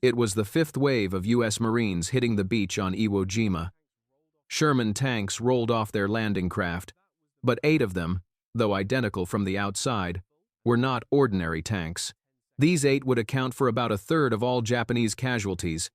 It was the fifth wave of U.S. Marines hitting the beach on Iwo Jima. Sherman tanks rolled off their landing craft, but 8 of them, though identical from the outside, were not ordinary tanks. These 8 would account for about a third of all Japanese casualties,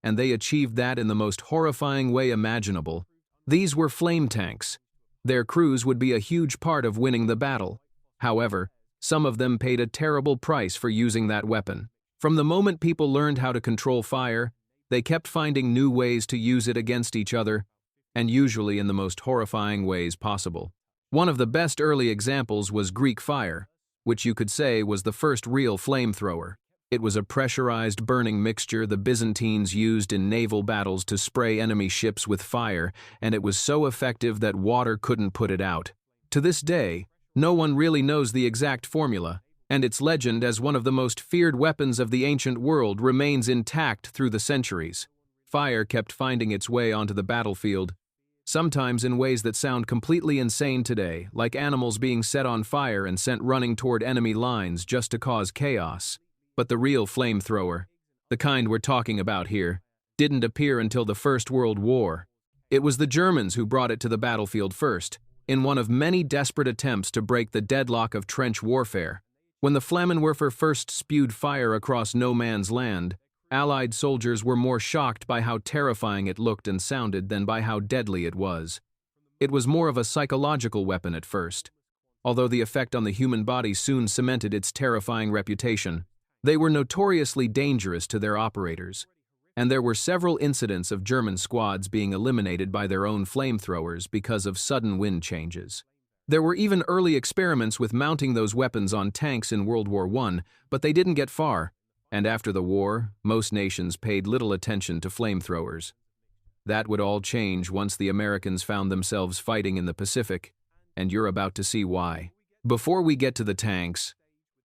and they achieved that in the most horrifying way imaginable. These were flame tanks. Their crews would be a huge part of winning the battle. However, some of them paid a terrible price for using that weapon. From the moment people learned how to control fire, they kept finding new ways to use it against each other, and usually in the most horrifying ways possible. One of the best early examples was Greek fire, which you could say was the first real flamethrower. It was a pressurized burning mixture the Byzantines used in naval battles to spray enemy ships with fire, and it was so effective that water couldn't put it out. To this day, no one really knows the exact formula, and its legend as one of the most feared weapons of the ancient world remains intact through the centuries. Fire kept finding its way onto the battlefield, sometimes in ways that sound completely insane today, like animals being set on fire and sent running toward enemy lines just to cause chaos. But the real flamethrower, the kind we're talking about here, didn't appear until the First World War. It was the Germans who brought it to the battlefield first, in one of many desperate attempts to break the deadlock of trench warfare. When the Flammenwerfer first spewed fire across no man's land, Allied soldiers were more shocked by how terrifying it looked and sounded than by how deadly it was. It was more of a psychological weapon at first. Although the effect on the human body soon cemented its terrifying reputation, they were notoriously dangerous to their operators, and there were several incidents of German squads being eliminated by their own flamethrowers because of sudden wind changes. There were even early experiments with mounting those weapons on tanks in World War I, but they didn't get far, and after the war, most nations paid little attention to flamethrowers. That would all change once the Americans found themselves fighting in the Pacific, and you're about to see why. Before we get to the tanks,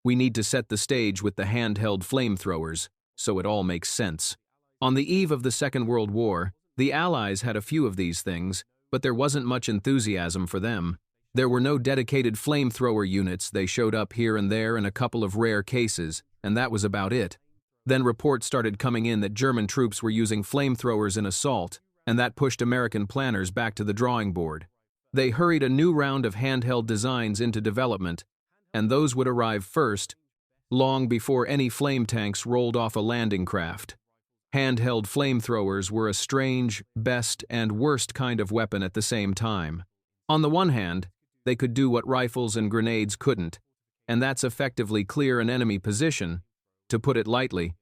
we need to set the stage with the handheld flamethrowers, so it all makes sense. On the eve of the Second World War, the Allies had a few of these things, but there wasn't much enthusiasm for them. There were no dedicated flamethrower units. They showed up here and there in a couple of rare cases, and that was about it. Then reports started coming in that German troops were using flamethrowers in assault, and that pushed American planners back to the drawing board. They hurried a new round of handheld designs into development, and those would arrive first, long before any flame tanks rolled off a landing craft. Handheld flamethrowers were a strange, best and worst kind of weapon at the same time. On the one hand, they could do what rifles and grenades couldn't, and that's effectively clear an enemy position, to put it lightly,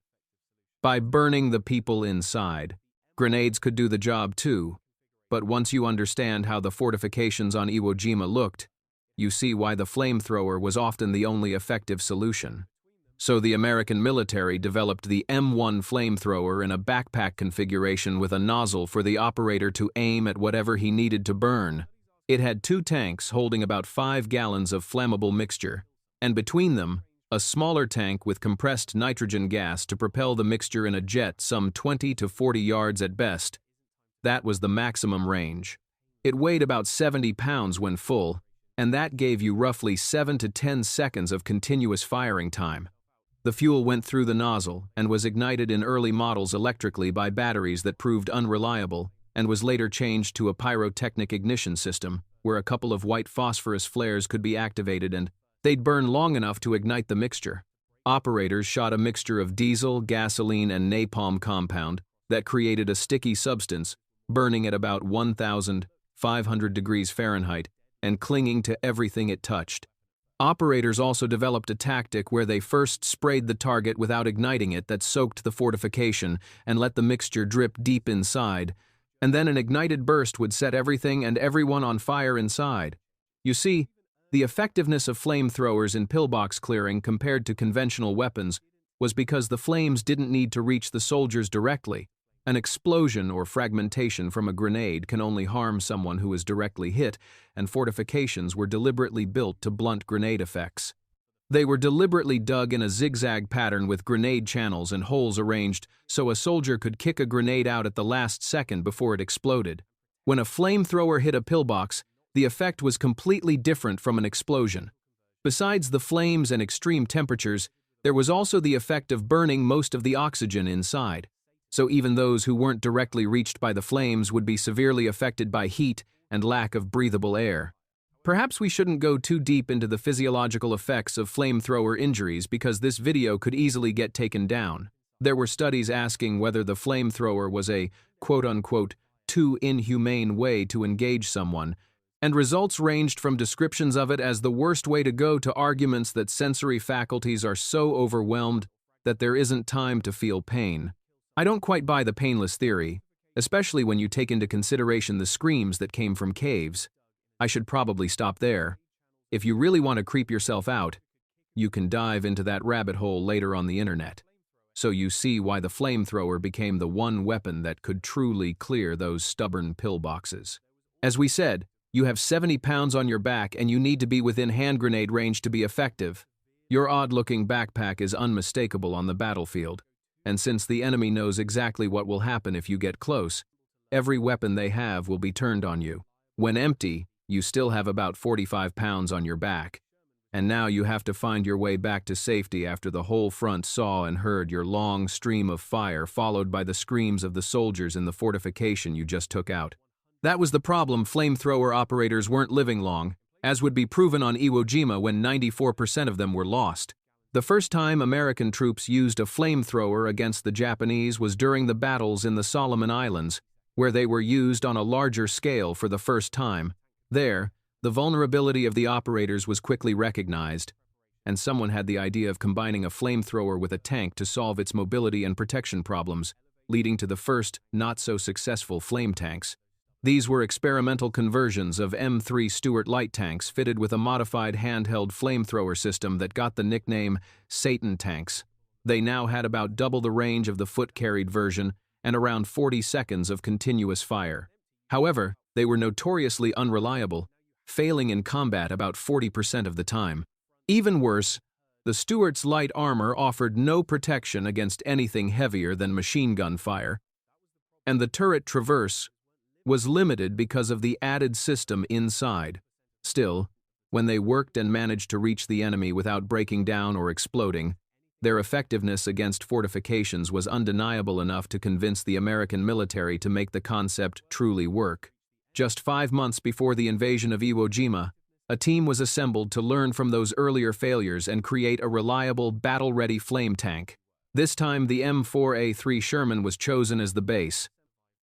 by burning the people inside. Grenades could do the job too, but once you understand how the fortifications on Iwo Jima looked, you see why the flamethrower was often the only effective solution. So the American military developed the M1 flamethrower in a backpack configuration with a nozzle for the operator to aim at whatever he needed to burn. It had 2 tanks holding about 5 gallons of flammable mixture, and between them, a smaller tank with compressed nitrogen gas to propel the mixture in a jet some 20 to 40 yards at best. That was the maximum range. It weighed about 70 pounds when full, and that gave you roughly 7 to 10 seconds of continuous firing time. The fuel went through the nozzle and was ignited in early models electrically by batteries that proved unreliable and was later changed to a pyrotechnic ignition system, where a couple of white phosphorus flares could be activated and they'd burn long enough to ignite the mixture. Operators shot a mixture of diesel, gasoline, and napalm compound that created a sticky substance, burning at about 1,500 degrees Fahrenheit, and clinging to everything it touched. Operators also developed a tactic where they first sprayed the target without igniting it that soaked the fortification and let the mixture drip deep inside, and then an ignited burst would set everything and everyone on fire inside. You see, the effectiveness of flamethrowers in pillbox clearing compared to conventional weapons was because the flames didn't need to reach the soldiers directly. An explosion or fragmentation from a grenade can only harm someone who is directly hit, and fortifications were deliberately built to blunt grenade effects. They were deliberately dug in a zigzag pattern with grenade channels and holes arranged so a soldier could kick a grenade out at the last second before it exploded. When a flamethrower hit a pillbox, the effect was completely different from an explosion. Besides the flames and extreme temperatures, There was also the effect of burning most of the oxygen inside, so even those who weren't directly reached by the flames would be severely affected by heat and lack of breathable air. Perhaps we shouldn't go too deep into the physiological effects of flamethrower injuries because this video could easily get taken down. There were studies asking whether the flamethrower was a quote-unquote too inhumane way to engage someone, and results ranged from descriptions of it as the worst way to go to arguments that sensory faculties are so overwhelmed that there isn't time to feel pain. I don't quite buy the painless theory, especially when you take into consideration the screams that came from caves. I should probably stop there. If you really want to creep yourself out, you can dive into that rabbit hole later on the internet. So you see why the flamethrower became the one weapon that could truly clear those stubborn pillboxes. As we said, you have 70 pounds on your back and you need to be within hand grenade range to be effective. Your odd-looking backpack is unmistakable on the battlefield, and since the enemy knows exactly what will happen if you get close, every weapon they have will be turned on you. When empty, you still have about 45 pounds on your back, and now you have to find your way back to safety after the whole front saw and heard your long stream of fire followed by the screams of the soldiers in the fortification you just took out. That was the problem. Flamethrower operators weren't living long, as would be proven on Iwo Jima when 94% of them were lost. The first time American troops used a flamethrower against the Japanese was during the battles in the Solomon Islands, where they were used on a larger scale for the first time. There, the vulnerability of the operators was quickly recognized, and someone had the idea of combining a flamethrower with a tank to solve its mobility and protection problems, leading to the first, not-so-successful flame tanks. These were experimental conversions of M3 Stuart light tanks fitted with a modified handheld flamethrower system that got the nickname Satan tanks. They now had about double the range of the foot-carried version and around 40 seconds of continuous fire. However, they were notoriously unreliable, failing in combat about 40% of the time. Even worse, the Stuart's light armor offered no protection against anything heavier than machine gun fire, and the turret traverse was limited because of the added system inside. Still, when they worked and managed to reach the enemy without breaking down or exploding, their effectiveness against fortifications was undeniable enough to convince the American military to make the concept truly work. Just 5 months before the invasion of Iwo Jima, a team was assembled to learn from those earlier failures and create a reliable, battle-ready flame tank. This time, the M4A3 Sherman was chosen as the base.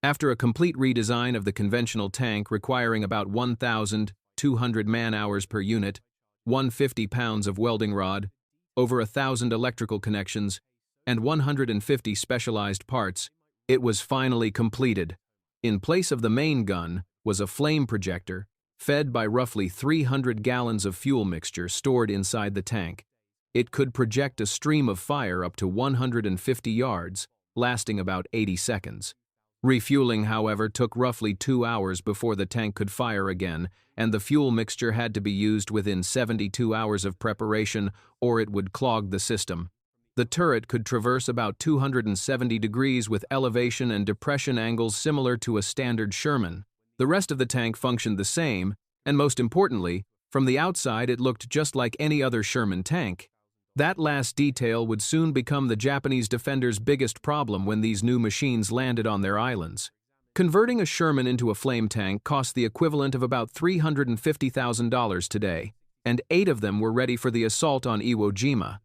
After a complete redesign of the conventional tank requiring about 1,200 man-hours per unit, 150 pounds of welding rod, over 1,000 electrical connections, and 150 specialized parts, it was finally completed. In place of the main gun was a flame projector, fed by roughly 300 gallons of fuel mixture stored inside the tank. It could project a stream of fire up to 150 yards, lasting about 80 seconds. Refueling, however, took roughly 2 hours before the tank could fire again, and the fuel mixture had to be used within 72 hours of preparation or it would clog the system. The turret could traverse about 270 degrees with elevation and depression angles similar to a standard Sherman. The rest of the tank functioned the same, and most importantly, from the outside it looked just like any other Sherman tank. That last detail would soon become the Japanese defenders' biggest problem when these new machines landed on their islands. Converting a Sherman into a flame tank cost the equivalent of about $350,000 today, and 8 of them were ready for the assault on Iwo Jima.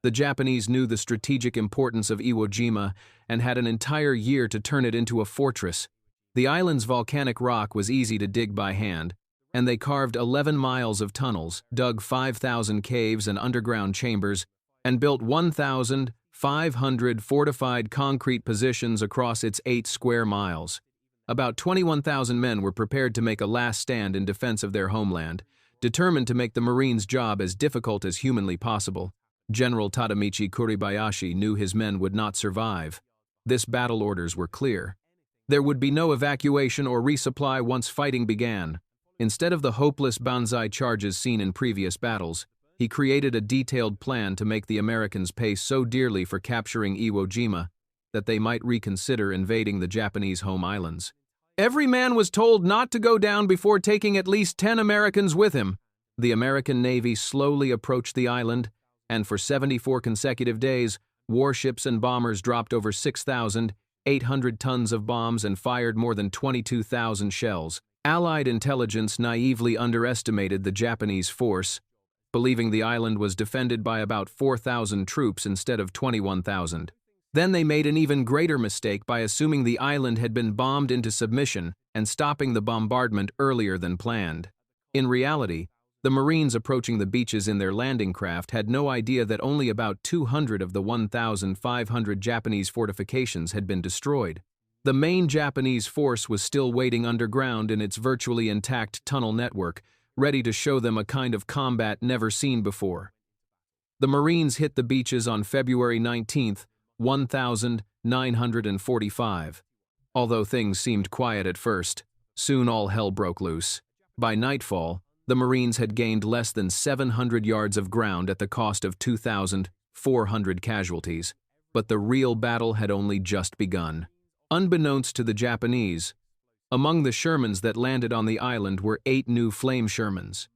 The Japanese knew the strategic importance of Iwo Jima and had an entire year to turn it into a fortress. The island's volcanic rock was easy to dig by hand, and they carved 11 miles of tunnels, dug 5,000 caves and underground chambers, and built 1,500 fortified concrete positions across its 8 square miles. About 21,000 men were prepared to make a last stand in defense of their homeland, determined to make the Marines' job as difficult as humanly possible. General Tadamichi Kuribayashi knew his men would not survive. This battle orders were clear. There would be no evacuation or resupply once fighting began. Instead of the hopeless banzai charges seen in previous battles, he created a detailed plan to make the Americans pay so dearly for capturing Iwo Jima that they might reconsider invading the Japanese home islands. Every man was told not to go down before taking at least 10 Americans with him. The American Navy slowly approached the island, and for 74 consecutive days, warships and bombers dropped over 6,800 tons of bombs and fired more than 22,000 shells. Allied intelligence naively underestimated the Japanese force, believing the island was defended by about 4,000 troops instead of 21,000. Then they made an even greater mistake by assuming the island had been bombed into submission and stopping the bombardment earlier than planned. In reality, the Marines approaching the beaches in their landing craft had no idea that only about 200 of the 1,500 Japanese fortifications had been destroyed. The main Japanese force was still waiting underground in its virtually intact tunnel network, ready to show them a kind of combat never seen before. The Marines hit the beaches on February 19, 1945. Although things seemed quiet at first, soon all hell broke loose. By nightfall, the Marines had gained less than 700 yards of ground at the cost of 2,400 casualties, but the real battle had only just begun. Unbeknownst to the Japanese, among the Shermans that landed on the island were 8 new flame Shermans.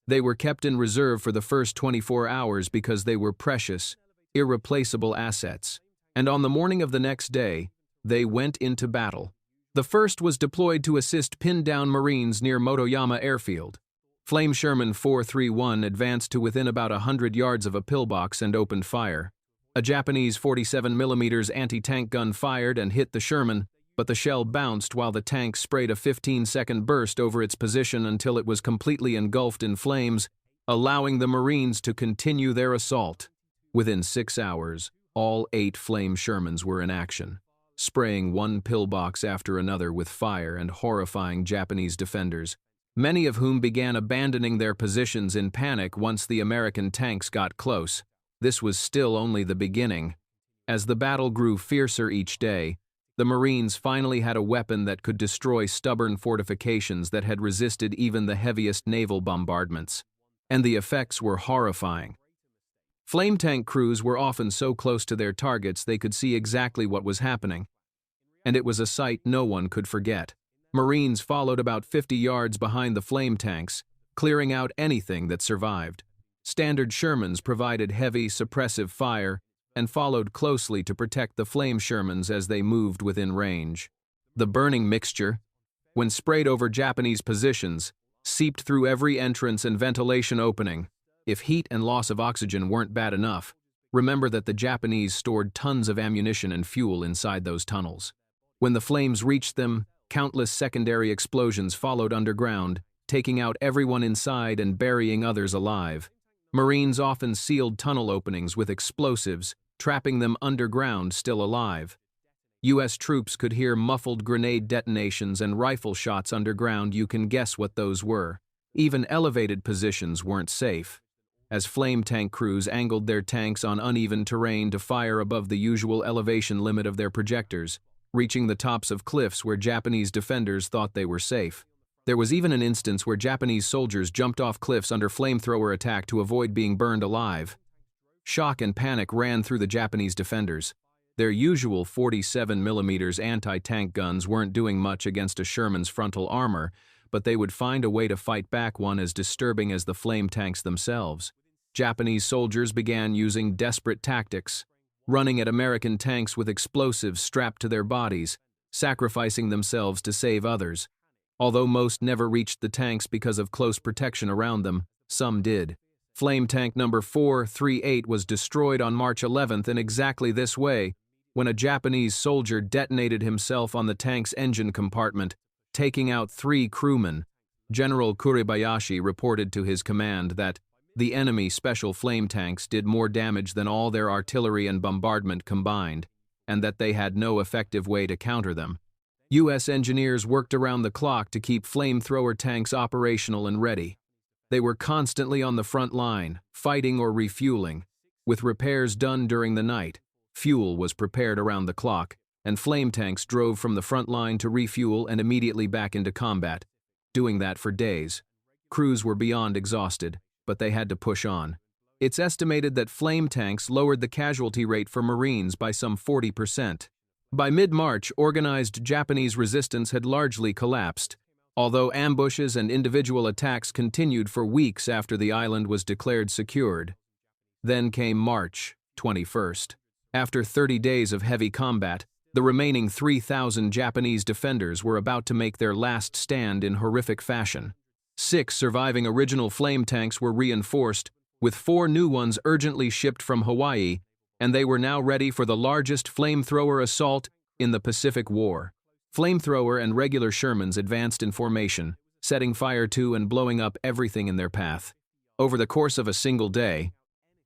They were kept in reserve for the first 24 hours because they were precious, irreplaceable assets, and on the morning of the next day, they went into battle. The first was deployed to assist pinned-down Marines near Motoyama Airfield. Flame Sherman 431 advanced to within about 100 yards of a pillbox and opened fire. A Japanese 47mm anti-tank gun fired and hit the Sherman, but the shell bounced while the tank sprayed a 15-second burst over its position until it was completely engulfed in flames, allowing the Marines to continue their assault. Within 6 hours, all 8 flame Shermans were in action, spraying one pillbox after another with fire and horrifying Japanese defenders, many of whom began abandoning their positions in panic once the American tanks got close. This was still only the beginning. As the battle grew fiercer each day, the Marines finally had a weapon that could destroy stubborn fortifications that had resisted even the heaviest naval bombardments. And the effects were horrifying. Flame tank crews were often so close to their targets they could see exactly what was happening, and it was a sight no one could forget. Marines followed about 50 yards behind the flame tanks, clearing out anything that survived. Standard Shermans provided heavy, suppressive fire and followed closely to protect the flame Shermans as they moved within range. The burning mixture, when sprayed over Japanese positions, seeped through every entrance and ventilation opening. If heat and loss of oxygen weren't bad enough, remember that the Japanese stored tons of ammunition and fuel inside those tunnels. When the flames reached them, countless secondary explosions followed underground, taking out everyone inside and burying others alive. Marines often sealed tunnel openings with explosives, trapping them underground still alive. U.S. troops could hear muffled grenade detonations and rifle shots underground. You can guess what those were. Even elevated positions weren't safe, as flame tank crews angled their tanks on uneven terrain to fire above the usual elevation limit of their projectors, reaching the tops of cliffs where Japanese defenders thought they were safe. There was even an instance where Japanese soldiers jumped off cliffs under flamethrower attack to avoid being burned alive. Shock and panic ran through the Japanese defenders. Their usual 47mm anti-tank guns weren't doing much against a Sherman's frontal armor, but they would find a way to fight back one as disturbing as the flame tanks themselves. Japanese soldiers began using desperate tactics, running at American tanks with explosives strapped to their bodies, sacrificing themselves to save others. Although most never reached the tanks because of close protection around them, some did. Flame tank number 438 was destroyed on March 11th in exactly this way, when a Japanese soldier detonated himself on the tank's engine compartment, taking out 3 crewmen. General Kuribayashi reported to his command that the enemy special flame tanks did more damage than all their artillery and bombardment combined, and that they had no effective way to counter them. U.S. engineers worked around the clock to keep flamethrower tanks operational and ready. They were constantly on the front line, fighting or refueling, with repairs done during the night. Fuel was prepared around the clock, and flame tanks drove from the front line to refuel and immediately back into combat, doing that for days. Crews were beyond exhausted, but they had to push on. It's estimated that flame tanks lowered the casualty rate for Marines by some 40%. By mid-March, organized Japanese resistance had largely collapsed, although ambushes and individual attacks continued for weeks after the island was declared secured. Then came March 21st. After 30 days of heavy combat, the remaining 3,000 Japanese defenders were about to make their last stand in horrific fashion. 6 surviving original flame tanks were reinforced, with 4 new ones urgently shipped from Hawaii, and they were now ready for the largest flamethrower assault in the Pacific War. Flamethrower and regular Shermans advanced in formation, setting fire to and blowing up everything in their path. Over the course of a single day,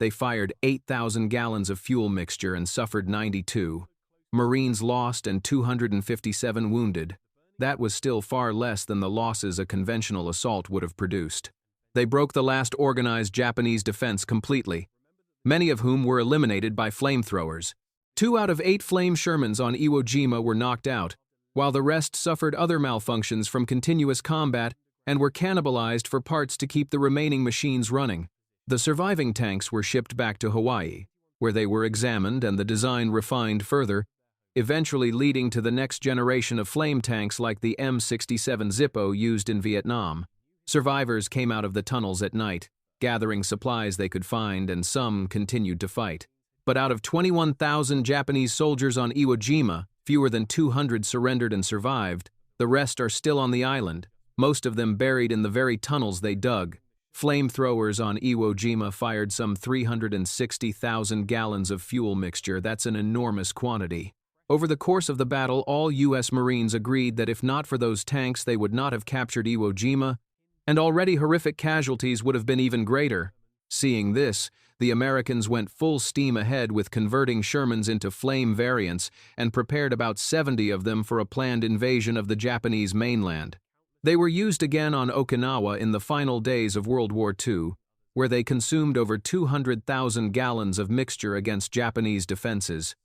they fired 8,000 gallons of fuel mixture and suffered 92. Marines lost and 257 wounded. That was still far less than the losses a conventional assault would have produced. They broke the last organized Japanese defense completely, many of whom were eliminated by flamethrowers. 2 out of 8 flame Shermans on Iwo Jima were knocked out, while the rest suffered other malfunctions from continuous combat and were cannibalized for parts to keep the remaining machines running. The surviving tanks were shipped back to Hawaii, where they were examined and the design refined further, eventually leading to the next generation of flame tanks like the M67 Zippo used in Vietnam. Survivors came out of the tunnels at night, gathering supplies they could find, and some continued to fight. But out of 21,000 Japanese soldiers on Iwo Jima, fewer than 200 surrendered and survived. The rest are still on the island, most of them buried in the very tunnels they dug. Flamethrowers on Iwo Jima fired some 360,000 gallons of fuel mixture. That's an enormous quantity. Over the course of the battle, all U.S. Marines agreed that if not for those tanks, they would not have captured Iwo Jima, and already horrific casualties would have been even greater. Seeing this, the Americans went full steam ahead with converting Shermans into flame variants and prepared about 70 of them for a planned invasion of the Japanese mainland. They were used again on Okinawa in the final days of World War II, where they consumed over 200,000 gallons of mixture against Japanese defenses.